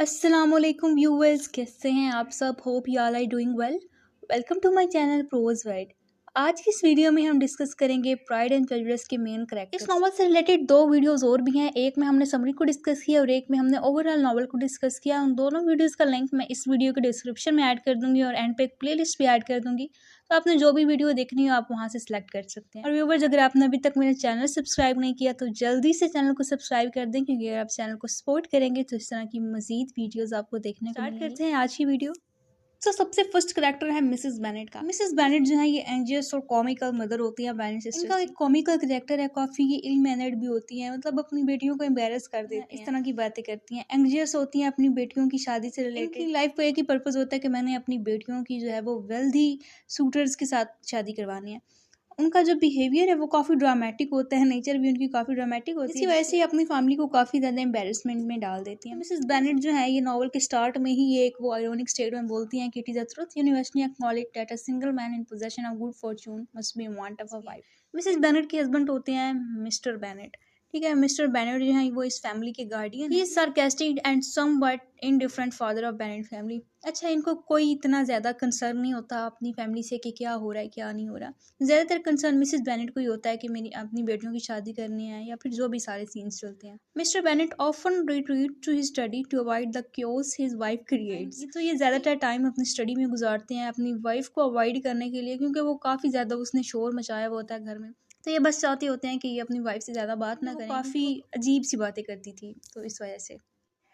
अस्सलामुअलैकुम व्यूअर्स, कैसे हैं आप सब? Hope you all are doing well. Welcome to my channel Prose World. आज की इस वीडियो में हम डिस्कस करेंगे प्राइड एंड प्रेजुडिस के मेन कैरेक्टर्स। इस नॉवल से रिलेटेड दो वीडियोस और भी हैं, एक में हमने समरी को डिस्कस किया और एक में हमने ओवरऑल नॉवल को डिस्कस किया। उन दोनों वीडियोस का लिंक मैं इस वीडियो के डिस्क्रिप्शन में ऐड कर दूंगी और एंड पे एक प्लेलिस्ट भी ऐड कर दूंगी, तो आपने जो भी वीडियो देखनी हो आप वहाँ से सिलेक्ट कर सकते हैं। और व्यूअर्स, अगर आपने अभी तक मेरा चैनल सब्सक्राइब नहीं किया तो जल्दी से चैनल को सब्सक्राइब कर दें, क्योंकि अगर आप चैनल को सपोर्ट करेंगे तो इस तरह की मजीद वीडियोस आपको देखने को मिलेंगी। स्टार्ट करते हैं आज की वीडियो। तो सबसे फर्स्ट करेक्टर है मिसेस बेनेट का। मिसेस बेनेट जो है ये एंजियस और कॉमिकल मदर होती है बेनेट सिस्टर। इनका एक कॉमिकल करेक्टर है, काफी ये इल मैनर्ड भी होती है, मतलब अपनी बेटियों को एम्बेरस कर देती हैं, इस तरह की बातें करती हैं। एंजियस होती हैं अपनी बेटियों की शादी से रिलेटेड। इनकी लाइफ का एक ही पर्पज होता है कि मैंने अपनी बेटियों की जो है वो वेल्दी सूटर्स के साथ शादी करवानी है। उनका जो बिहेवियर है वो काफ़ी ड्रामेटिक होता है, नेचर भी उनकी काफ़ी ड्रामेटिक होती है, इसी वजह से अपनी फैमिली को काफ़ी ज़्यादा एम्बेरसमेंट में डाल देती हैं। मिसेस बेनेट जो है ये नॉवल के स्टार्ट में ही ये एक वो आयरॉनिक स्टेट में बोलती हैं कि it is a truth universally acknowledge that a single man in possession of good Fortune must be want of a wife. Mrs Bennett के हस्बैंड होते हैं मिस्टर बेनेट। ठीक है, मिस्टर बेनेट जो है वो इस फैमिली के गार्डियन है। He is sarcastic and somewhat indifferent father of Bennett family. अच्छा, इनको कोई इतना ज़्यादा कंसर्न नहीं होता अपनी फैमिली से कि क्या हो रहा है क्या नहीं हो रहा। ज़्यादातर कंसर्न मिसेस बेनेट को ही होता है कि मेरी अपनी बेटियों की शादी करनी है या फिर जो भी सारे सीन्स चलते हैं। Mister Bennet often retreat to his study to avoid the chaos his wife creates. तो ये ज़्यादातर टाइम अपनी स्टडी में गुजारते हैं अपनी वाइफ को अवॉइड करने के लिए, क्योंकि वो काफ़ी ज़्यादा उसने शोर मचाया हुआ होता है घर में, तो ये बस चाहते होते हैं कि ये अपनी वाइफ से ज़्यादा बात ना करें। काफ़ी अजीब सी बातें करती थी, तो इस वजह से।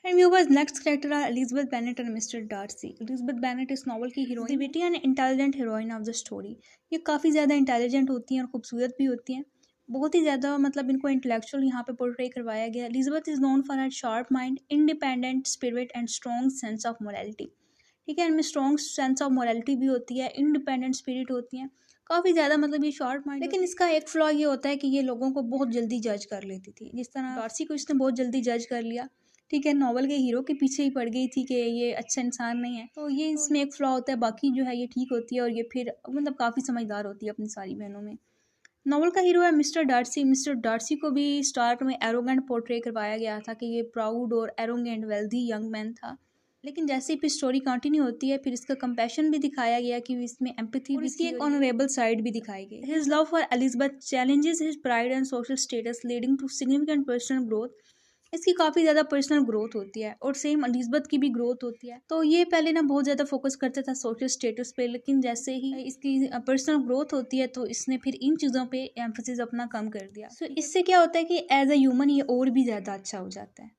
And viewers, next character are Elizabeth Bennet and Mr. Darcy. Elizabeth Bennet इस नॉवल की heroine, the witty and intelligent heroine of the story। ये काफ़ी ज़्यादा इंटेलिजेंट होती हैं और खूबसूरत भी होती हैं, बहुत ही ज़्यादा, मतलब इनको इंटेलेक्चुअल यहाँ पे पोर्ट्रे करवाया गया। Elizabeth is known for her sharp mind, independent spirit and strong sense of morality. ठीक है, इनमें स्ट्रॉन्ग सेंस ऑफ मोरालिटी भी होती है, इंडिपेंडेंट स्पिरिट होती है, काफ़ी ज़्यादा, मतलब ये शॉर्ट माइंड। लेकिन इसका एक फ्लॉ ये होता है कि ये लोगों को बहुत जल्दी जज कर लेती थी, जिस तरह डार्सी को इसने बहुत जल्दी जज कर लिया। ठीक है, नॉवल के हीरो के पीछे ही पड़ गई थी कि ये अच्छा इंसान नहीं है, तो ये इसमें एक फ्लॉ होता है। बाकी जो है ये ठीक होती है और ये फिर मतलब काफ़ी समझदार होती है अपनी सारी बहनों में। नॉवल का हीरो है मिस्टर डार्सी। मिस्टर डार्सी को भी स्टार्ट में एरोगेंट पोर्ट्रे करवाया गया था कि ये प्राउड और एरोगेंट वेल्दी यंग मैन था, लेकिन जैसे ही फिर स्टोरी कंटिन्यू होती है फिर इसका कंपैशन भी दिखाया गया कि इसमें एम्पैथी भी इसकी एक ऑनरेबल साइड भी दिखाई गई। His love for Elizabeth challenges his pride and social status leading to significant personal growth. इसकी काफ़ी ज़्यादा पर्सनल ग्रोथ होती है और सेम एलिजाबेथ की भी ग्रोथ होती है। तो ये पहले ना बहुत ज़्यादा फोकस करता था सोशल स्टेटस पे, लेकिन जैसे ही इसकी पर्सनल ग्रोथ होती है तो इसने फिर इन चीज़ों पे एम्फोसिस अपना कम कर दिया। तो इससे क्या होता है कि एज अ ह्यूमन ये और भी ज़्यादा अच्छा हो जाता है।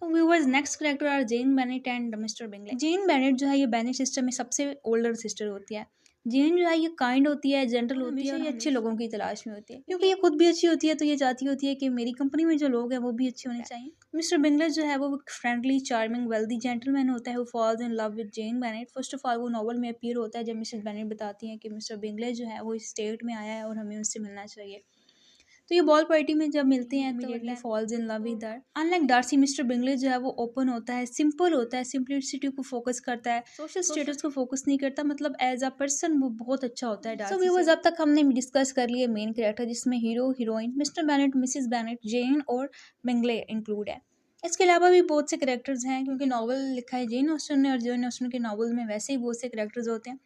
So viewers, next character are Jane Bennet and mister Bingley. Jane Bennet जो है ये बेनेट सिस्टम में सबसे ओल्डर सिस्टर होती है। जेन जो है ये काइंड होती है, जेंटल होती है और ये अच्छे लोगों की तलाश में होती है, क्योंकि ये खुद भी अच्छी होती है, तो ये चाहती होती है कि मेरी कंपनी में जो लोग हैं वो भी अच्छे होने चाहिए। मिस्टर बिंगले जो है वो फ्रेंडली, चार्मिंग, वेल्दी जेंटलमैन होता है, वो falls in love with Jane Bennet. First of all वो नॉवल में अपीयर होता है जब मिसेस बेनेट बताती हैं कि मिस्टर बिंगले जो है वो इस स्टेट में आया है और हमें उससे मिलना चाहिए। तो ये बॉल पार्टी में जब मिलते हैं immediately falls in love with her. Unlike Darcy, mister Bingley जो है वो ओपन होता है, सिंपल होता है, सिंपलिसिटी को फोकस करता है, सोशल स्टेटस को फोकस नहीं करता, मतलब एज अ पर्सन वो बहुत अच्छा होता है डार्सी। सो व्यूअर्स, अब तक हमने डिस्कस कर लिए मेन कैरेक्टर, जिसमें hero, heroine, mister Bennet, missus Bennet, Jane और बिंगले इंक्लूड है। इसके अलावा भी बहुत से कैरेक्टर्स हैं, क्योंकि नॉवल लिखा है जेन ऑस्टन ने और जेन ऑस्टन के नॉवल में वैसे ही बहुत से कैरेक्टर्स होते हैं।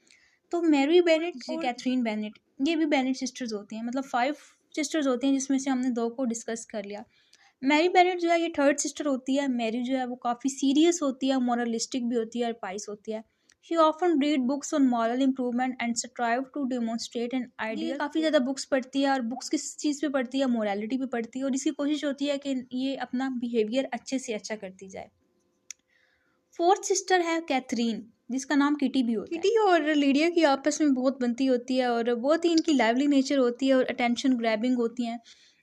तो मैरी बेनेट और कैथरीन बेनेट ये भी बेनेट सिस्टर्स होती हैं, मतलब 5 सिस्टर्स होती हैं, जिसमें से हमने 2 को डिस्कस कर लिया। मैरी बेनेट जो है ये थर्ड सिस्टर होती है। मैरी जो है वो काफ़ी सीरियस होती है, मोरलिस्टिक भी होती है और पाइस होती है। She often read books on moral improvement and strive to demonstrate an ideal. काफ़ी ज़्यादा बुक्स पढ़ती है, और बुक्स किस चीज़ पे पढ़ती है, मोरालिटी पे पढ़ती है, और इसकी कोशिश होती है कि ये अपना बिहेवियर अच्छे से अच्छा करती जाए। फोर्थ सिस्टर है कैथरीन, जिसका नाम किटी भी होता है। किटी और लीडिया की आपस में बहुत बनती होती है और बहुत ही इनकी लाइवली नेचर होती है और अटेंशन ग्रैबिंग होती हैं,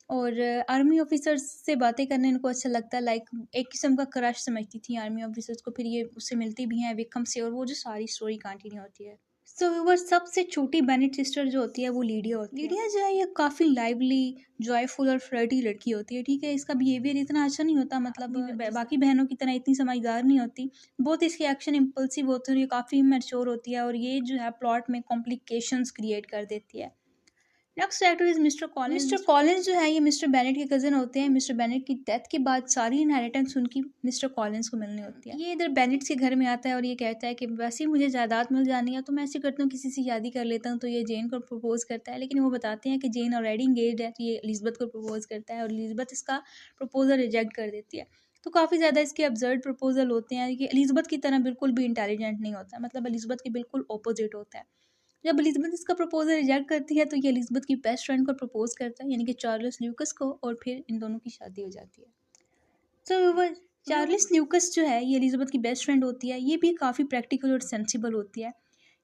और आर्मी ऑफिसर्स से बातें करने इनको अच्छा लगता है। लाइक एक किस्म का क्रश समझती थी आर्मी ऑफिसर्स को, फिर ये उससे मिलती भी हैं विक्रम से, और वो जो सारी स्टोरी कंटिन्यू होती है। सो व्यूअर्स, सबसे छोटी बेनेट सिस्टर जो होती है वो लीडिया होती है। लीडिया जो है ये काफ़ी लाइवली, जॉयफुल और फ्लर्टी लड़की होती है। ठीक है, इसका बिहेवियर इतना अच्छा नहीं होता, मतलब बाकी बहनों की तरह इतनी समझदार नहीं होती, बहुत इसके एक्शन इम्पल्सिव होते हैं, ये काफ़ी मैच्योर होती है, और ये जो है प्लॉट में कॉम्प्लिकेशंस क्रिएट कर देती है। Next actor is mister Collins. Mister Collins जो है ये मिस्टर बेनेट के कज़न होते हैं। मिस्टर बेनेट की डेथ के बाद सारी इनहेरिटेंस उनकी मिस्टर कॉलिंस को मिलनी होती है। ये इधर बेनेट के घर में आता है और ये कहता है कि वैसे ही मुझे जायदाद मिल जानी है तो मैं ऐसे करता हूँ किसी से शादी कर लेता हूँ। तो ये जेन को प्रपोज करता है, लेकिन वो बताते हैं कि जेन ऑलरेडी इंगेज्ड है। तो ये एलिजबेथ को प्रपोज करता है और एलिजबेथ इसका प्रपोजल रिजेक्ट कर देती है। तो काफ़ी ज़्यादा इसके अब्सर्ड प्रपोजल होते हैं कि एलिजबेथ की तरह बिल्कुल भी इंटेलिजेंट नहीं होता, मतलब एलिजबेथ के बिल्कुल ऑपोजिट होता है। जब एलिजबेथ इसका प्रपोजल रिजेक्ट करती है तो ये एलिजबेथ की बेस्ट फ्रेंड को प्रपोज करता है, यानी कि चार्ल्स ल्यूकस को, और फिर इन दोनों की शादी हो जाती है। तो वो चार्ल्स ल्यूकस जो है ये एलिजबेथ की बेस्ट फ्रेंड होती है। ये भी काफ़ी प्रैक्टिकल और सेंसिबल होती है।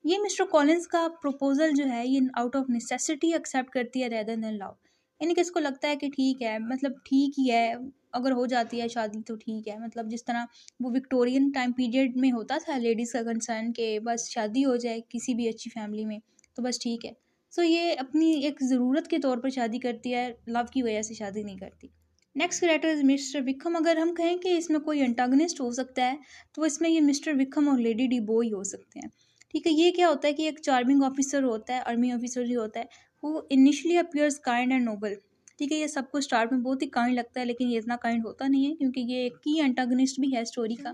ये मिस्टर कॉलिंस का प्रपोजल जो है ये आउट ऑफ नेसेसिटी एक्सेप्ट करती है रेदर देन लव, यानी कि इसको लगता है कि ठीक है, मतलब ठीक ही है, अगर हो जाती है शादी तो ठीक है। मतलब जिस तरह वो विक्टोरियन टाइम पीरियड में होता था लेडीज़ का कंसर्न के बस शादी हो जाए किसी भी अच्छी फैमिली में तो बस ठीक है। सो ये अपनी एक ज़रूरत के तौर पर शादी करती है, लव की वजह से शादी नहीं करती। Next character is mister Vikram. अगर हम कहें कि इसमें कोई एंटागनिस्ट हो सकता है तो इसमें ये मिस्टर विक्रम और लेडी डी बॉय हो सकते हैं। ठीक है, ये क्या होता है कि एक चार्मिंग ऑफिसर होता है, आर्मी ऑफिसर जो होता है वो initially appears kind and noble. ठीक है, ये सबको स्टार्ट में बहुत ही काइंड लगता है लेकिन ये इतना काइंड होता नहीं है क्योंकि ये एक की एंटागनिस्ट भी है स्टोरी का।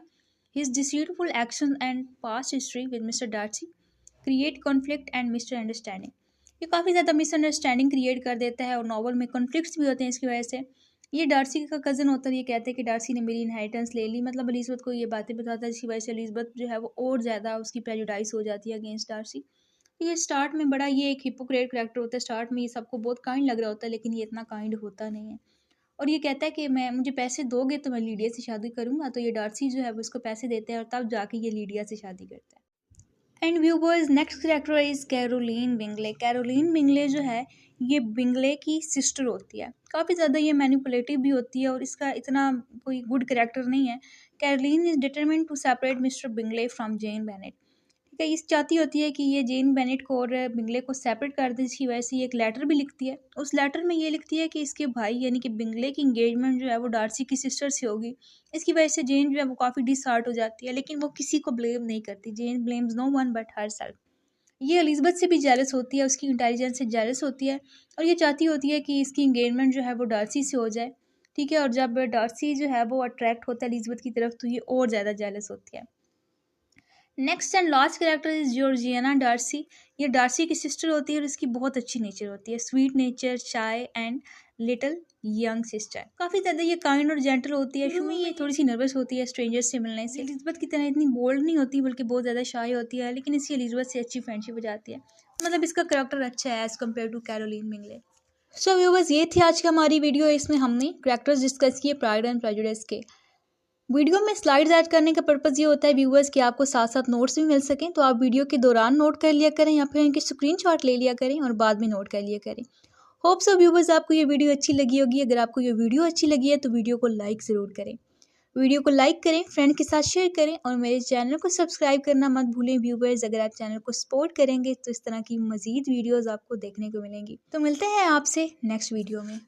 His deceitful action and past history with mister Darcy create conflict and misunderstanding. ये काफ़ी ज़्यादा मिसअंडरस्टैंडिंग क्रिएट कर देता है और नॉवल में कॉन्फ्लिक्ट्स भी होते हैं इसकी वजह से। ये डार्सी का कज़न होता है, ये कहते हैं कि डार्सी ने मेरी इनहेरिटेंस ले ली, मतलब एलिजबेथ को ये बातें बताता है जिसकी वजह से एलिजबेथ जो है वो और ज़्यादा उसकी प्रेजुडाइज हो जाती है अगेंस्ट डार्सी। ये स्टार्ट में बड़ा ये एक हिपोक्रेट करैक्टर होता है। स्टार्ट में ये सबको बहुत काइंड लग रहा होता है लेकिन ये इतना काइंड होता नहीं है। और ये कहता है कि मैं मुझे पैसे दोगे तो मैं लीडिया से शादी करूँगा। तो ये डार्सी जो है वो उसको पैसे देते हैं और तब जाके ये लीडिया से शादी करता है। And viewers next character is Caroline Bingley. Caroline Bingley जो है ये बिंगले की सिस्टर होती है। काफ़ी ज़्यादा ये मैनिपुलेटिव भी होती है और इसका इतना कोई गुड कैरेक्टर नहीं है। Caroline is determined to separate mister Bingley from Jane Bennet. ठीक है, इस चाहती होती है कि ये जेन बेनेट को और बिंगले को सेपरेट कर दे, जिसकी वजह से ये एक लेटर भी लिखती है। उस लेटर में ये लिखती है कि इसके भाई यानी कि बिंगले की इंगेजमेंट जो है वो डार्सी की सिस्टर से होगी। इसकी वजह से जेन जो है वो काफ़ी डिसहार्ट हो जाती है, लेकिन वो किसी को ब्लेम नहीं करती। Jane blames no one but herself. ये एलिजबेथ से भी जेलस होती है, उसकी इंटेलिजेंस से जेलस होती है और ये चाहती होती है कि इसकी इंगेजमेंट जो है वो डार्सी से हो जाए। ठीक है, और जब डार्सी जो है वो अट्रैक्ट होता है एलिजबेथ की तरफ तो ये और ज़्यादा जेलस होती है। Next and last character is Georgiana Darcy. ये डार्सी की सिस्टर होती है और इसकी बहुत अच्छी नेचर होती है, sweet nature, shy and little young sister. काफ़ी ज़्यादा ये काइंड और जेंटल होती है। शुरू में ये थोड़ी सी नर्वस होती है स्ट्रेंजर्स से मिलने से। एलिजबेथ की तरह इतनी बोल्ड नहीं होती बल्कि बहुत ज़्यादा शाय होती है, लेकिन इसकी एलिजबेथ से अच्छी फ्रेंडशिप हो जाती है। मतलब इसका कैरेक्टर अच्छा है as compared to Caroline Bingley. So viewers ये थी आज की हमारी वीडियो। इसमें हमने कैरेक्टर्स डिस्कस किए प्राइड एंड प्रेजुडिस के। वीडियो में स्लाइड्स ऐड करने का पर्पज़ ये होता है व्यूअर्स कि आपको साथ साथ नोट्स भी मिल सकें, तो आप वीडियो के दौरान नोट कर लिया करें या फिर इनके स्क्रीनशॉट ले लिया करें और बाद में नोट कर लिया करें। होप सो व्यूअर्स आपको ये वीडियो अच्छी लगी होगी। अगर आपको ये वीडियो अच्छी लगी है तो वीडियो को लाइक ज़रूर करें। वीडियो को लाइक करें, फ्रेंड के साथ शेयर करें और मेरे चैनल को सब्सक्राइब करना मत भूलें व्यूअर्स। अगर आप चैनल को सपोर्ट करेंगे तो इस तरह की मज़ीद वीडियोज़ आपको देखने को मिलेंगी। तो मिलते हैं आपसे नेक्स्ट वीडियो में।